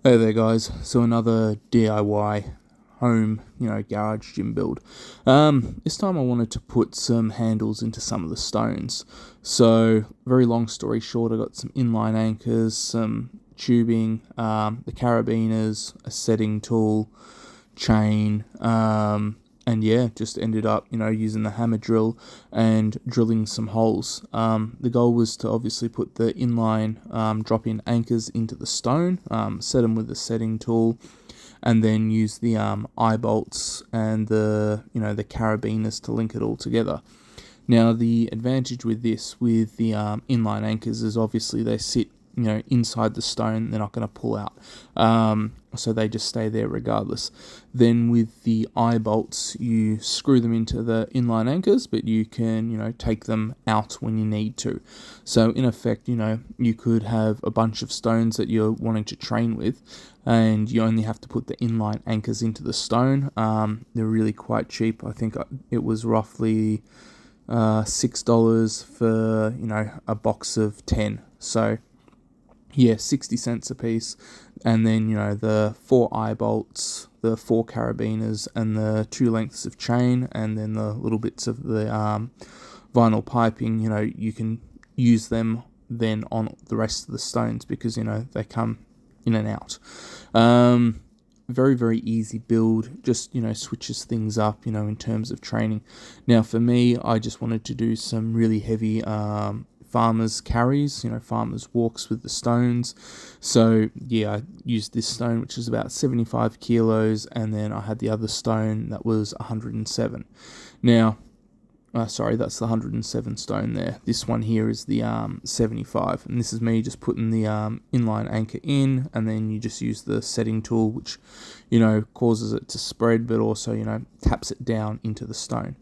Hey there guys, so another DIY home, garage gym build. This time I wanted to put some handles into some of the stones. So, very long story short, I got some inline anchors, some tubing, the carabiners, a setting tool, chain, and yeah, just ended up, using the hammer drill and drilling some holes. The goal was to obviously put the inline drop-in anchors into the stone, set them with the setting tool, and then use the eye bolts and the carabiners to link it all together. Now, the advantage with this, with the inline anchors, is obviously they sit, inside the stone. They're not going to pull out, so they just stay there regardless. Then with the eye bolts, you screw them into the inline anchors, but you can, take them out when you need to. So in effect, you could have a bunch of stones that you're wanting to train with, and you only have to put the inline anchors into the stone. They're really quite cheap. I think it was roughly $6 for a box of 10. So yeah, 60 cents a piece, and then the 4 eye bolts, the 4 carabiners, and the 2 lengths of chain, and then the little bits of the vinyl piping. You can use them then on the rest of the stones because they come in and out. Very, very easy build, just switches things up in terms of training. Now for me, I just wanted to do some really heavy farmers carries, farmers walks with the stones. So yeah, I used this stone, which is about 75 kilos, and then I had the other stone that was 107. Now, sorry, that's the 107 stone there. This one here is the 75, and this is me just putting the inline anchor in, and then you just use the setting tool, which causes it to spread, but also taps it down into the stone.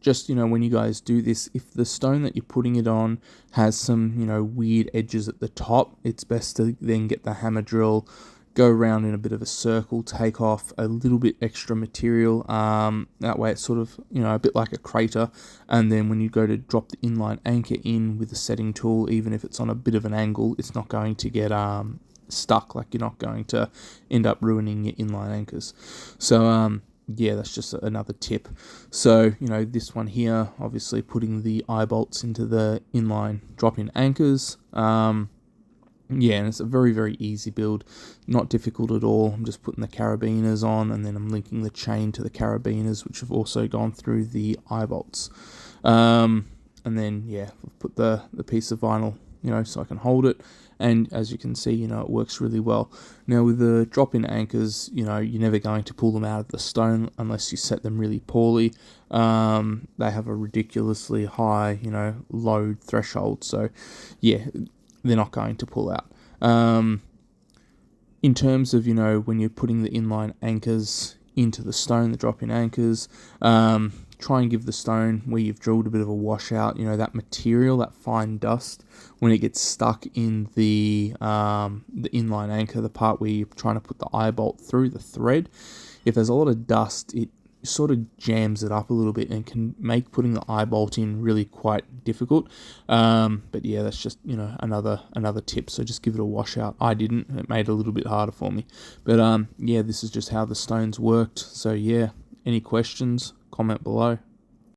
Just, when you guys do this, if the stone that you're putting it on has some, weird edges at the top, it's best to then get the hammer drill, go around in a bit of a circle, take off a little bit extra material. That way it's sort of, a bit like a crater. And then when you go to drop the inline anchor in with the setting tool, even if it's on a bit of an angle, it's not going to get stuck. Like, you're not going to end up ruining your inline anchors. So, yeah, that's just another tip. So, this one here, obviously putting the eye bolts into the inline drop-in anchors. Yeah, and it's a very, very easy build. Not difficult at all. I'm just putting the carabiners on, and then I'm linking the chain to the carabiners, which have also gone through the eye bolts. And then, yeah, I've put the piece of vinyl, so I can hold it. And as you can see, it works really well. Now with the drop-in anchors, you're never going to pull them out of the stone unless you set them really poorly. They have a ridiculously high, load threshold. So yeah, they're not going to pull out. In terms of, when you're putting the inline anchors into the stone, the drop-in anchors, try and give the stone where you've drilled a bit of a washout, that material, that fine dust, when it gets stuck in the inline anchor, the part where you're trying to put the eye bolt through the thread. If there's a lot of dust, it sort of jams it up a little bit and can make putting the eye bolt in really quite difficult. But yeah, that's just another tip. So just give it a washout. I didn't. It made it a little bit harder for me. But yeah, this is just how the stones worked. So yeah, any questions? Comment below.